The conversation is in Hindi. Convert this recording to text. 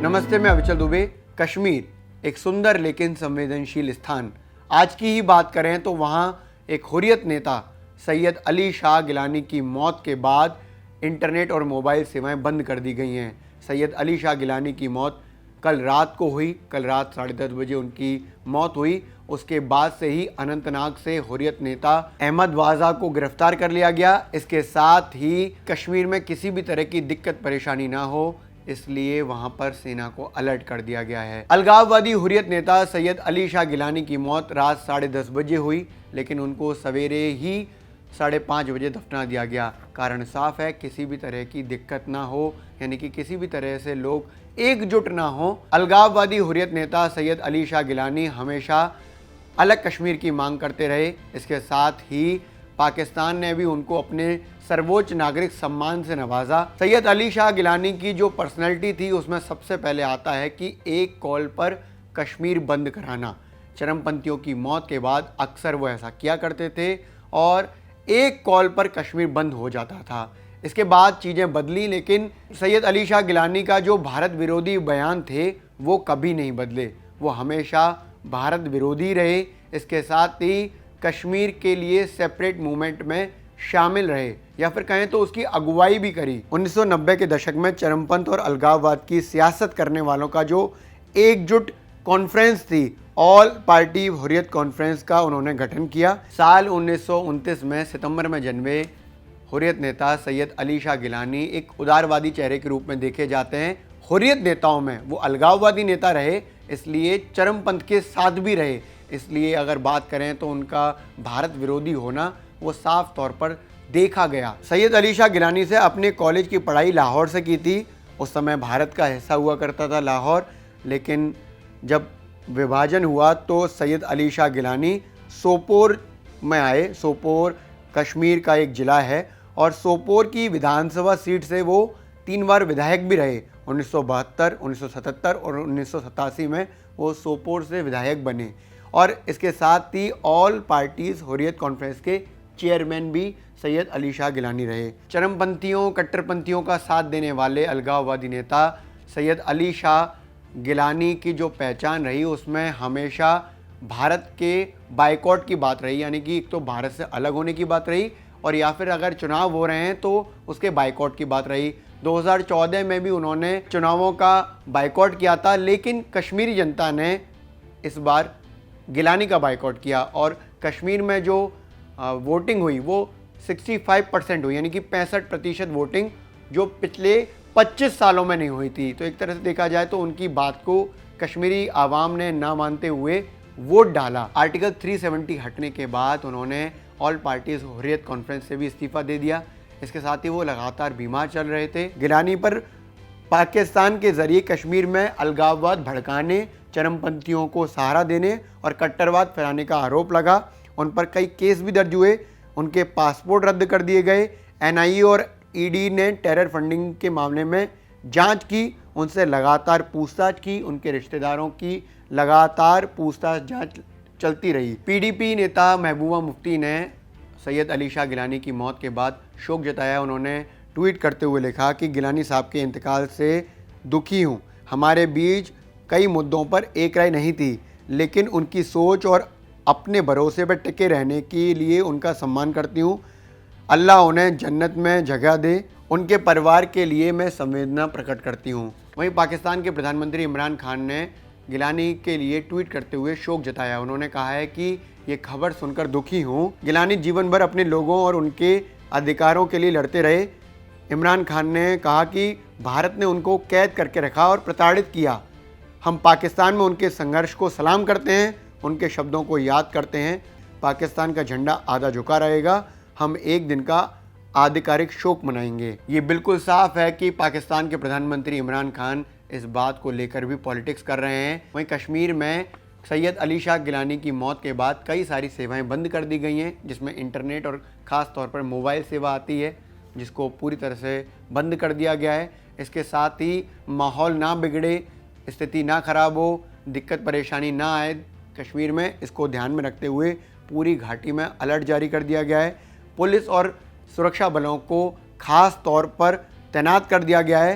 नमस्ते, मैं अविचल दुबे। कश्मीर एक सुंदर लेकिन संवेदनशील स्थान। आज की ही बात करें तो वहाँ एक हुर्रियत नेता सैयद अली शाह गिलानी की मौत के बाद इंटरनेट और मोबाइल सेवाएं बंद कर दी गई हैं। सैयद अली शाह गिलानी की मौत कल रात को हुई। कल रात 10:30 बजे उनकी मौत हुई। उसके बाद से ही अनंतनाग से हुर्रियत नेता अहमद वाजा को गिरफ्तार कर लिया गया। इसके साथ ही कश्मीर में किसी भी तरह की दिक्कत परेशानी ना हो, इसलिए वहां पर सेना को अलर्ट कर दिया गया है। अलगाववादी हुर्रियत नेता सैयद अली शाह गिलानी की मौत रात 10:30 बजे हुई, लेकिन उनको सवेरे ही 5:30 बजे दफना दिया गया। कारण साफ है, किसी भी तरह की दिक्कत ना हो, यानी कि किसी भी तरह से लोग एकजुट ना हो। अलगाववादी हुर्रियत नेता सैयद अली शाह गिलानी हमेशा अलग कश्मीर की मांग करते रहे। इसके साथ ही पाकिस्तान ने भी उनको अपने सर्वोच्च नागरिक सम्मान से नवाजा। सैयद अली शाह गिलानी की जो पर्सनैलिटी थी, उसमें सबसे पहले आता है कि एक कॉल पर कश्मीर बंद कराना। चरमपंथियों की मौत के बाद अक्सर वो ऐसा किया करते थे और एक कॉल पर कश्मीर बंद हो जाता था। इसके बाद चीज़ें बदली, लेकिन सैयद अली शाह गिलानी का जो भारत विरोधी बयान थे वो कभी नहीं बदले। वो हमेशा भारत विरोधी रहे। इसके साथ ही कश्मीर के लिए सेपरेट मूवमेंट में शामिल रहे, या फिर कहें तो उसकी अगुवाई भी करी। 1990 के दशक में चरमपंथ और अलगाववाद की सियासत करने वालों का जो एकजुट कॉन्फ्रेंस थी, ऑल पार्टी हुर्रियत कॉन्फ्रेंस का उन्होंने गठन किया। साल 1929 में सितंबर में जन्मे हुर्रियत नेता सैयद अली शाह गिलानी एक उदारवादी चेहरे के रूप में देखे जाते हैं। हुर्रियत नेताओं में वो अलगाववादी नेता रहे, इसलिए चरमपंथ के साथ भी रहे। इसलिए अगर बात करें तो उनका भारत विरोधी होना वो साफ तौर पर देखा गया। सैयद अली शाह गिलानी से अपने कॉलेज की पढ़ाई लाहौर से की थी। उस समय भारत का हिस्सा हुआ करता था लाहौर, लेकिन जब विभाजन हुआ तो सैयद अली शाह गिलानी सोपोर में आए। सोपोर कश्मीर का एक ज़िला है और सोपोर की विधानसभा सीट से वो 3 बार विधायक भी रहे। 1972, 1977 और 1987 में वो सोपोर से विधायक बने। और इसके साथ ही ऑल पार्टीज़ हुर्रियत कॉन्फ्रेंस के चेयरमैन भी सैयद अली शाह गिलानी रहे। चरमपंथियों, कट्टरपंथियों का साथ देने वाले अलगाववादी नेता सैयद अली शाह गिलानी की जो पहचान रही, उसमें हमेशा भारत के बाइकॉट की बात रही, यानी कि एक तो भारत से अलग होने की बात रही, और या फिर अगर चुनाव हो रहे हैं तो उसके बाइकॉट की बात रही। 2014 में भी उन्होंने चुनावों का बाइकॉट किया था, लेकिन कश्मीरी जनता ने इस बार गिलानी का बाइकॉट किया और कश्मीर में जो वोटिंग हुई वो 65% हुई, यानी कि 65% वोटिंग, जो पिछले 25 सालों में नहीं हुई थी। तो एक तरह से देखा जाए तो उनकी बात को कश्मीरी आवाम ने ना मानते हुए वोट डाला। आर्टिकल 370 हटने के बाद उन्होंने ऑल पार्टीज हुर्रियत कॉन्फ्रेंस से भी इस्तीफा दे दिया। इसके साथ ही वो लगातार बीमार चल रहे थे। गिलानी पर पाकिस्तान के जरिए कश्मीर में अलगाववाद भड़काने, चरमपंथियों को सहारा देने और कट्टरवाद फैलाने का आरोप लगा। उन पर कई केस भी दर्ज हुए। उनके पासपोर्ट रद्द कर दिए गए। एनआईए और ईडी ने टेरर फंडिंग के मामले में जांच की, उनसे लगातार पूछताछ की, उनके रिश्तेदारों की लगातार पूछताछ जांच चलती रही। पीडीपी नेता महबूबा मुफ्ती ने सैयद अली शाह गिलानी की मौत के बाद शोक जताया। उन्होंने ट्वीट करते हुए लिखा कि गिलानी साहब के इंतकाल से दुखी हूँ। हमारे बीच कई मुद्दों पर एक राय नहीं थी, लेकिन उनकी सोच और अपने भरोसे पर टिके रहने के लिए उनका सम्मान करती हूँ। अल्लाह उन्हें जन्नत में जगह दे। उनके परिवार के लिए मैं संवेदना प्रकट करती हूँ। वहीं पाकिस्तान के प्रधानमंत्री इमरान खान ने गिलानी के लिए ट्वीट करते हुए शोक जताया। उन्होंने कहा है कि ये खबर सुनकर दुखी हूँ। गिलानी जीवन भर अपने लोगों और उनके अधिकारों के लिए लड़ते रहे। इमरान खान ने कहा कि भारत ने उनको कैद करके रखा और प्रताड़ित किया। हम पाकिस्तान में उनके संघर्ष को सलाम करते हैं, उनके शब्दों को याद करते हैं। पाकिस्तान का झंडा आधा झुका रहेगा। हम एक दिन का आधिकारिक शोक मनाएंगे। ये बिल्कुल साफ है कि पाकिस्तान के प्रधानमंत्री इमरान खान इस बात को लेकर भी पॉलिटिक्स कर रहे हैं। वहीं कश्मीर में सैयद अली शाह गिलानी की मौत के बाद कई सारी सेवाएं बंद कर दी गई हैं, जिसमें इंटरनेट और ख़ास तौर पर मोबाइल सेवा आती है, जिसको पूरी तरह से बंद कर दिया गया है। इसके साथ ही माहौल ना बिगड़े, स्थिति ना खराब हो, दिक्कत परेशानी ना आए कश्मीर में, इसको ध्यान में रखते हुए पूरी घाटी में अलर्ट जारी कर दिया गया है। पुलिस और सुरक्षा बलों को खास तौर पर तैनात कर दिया गया है।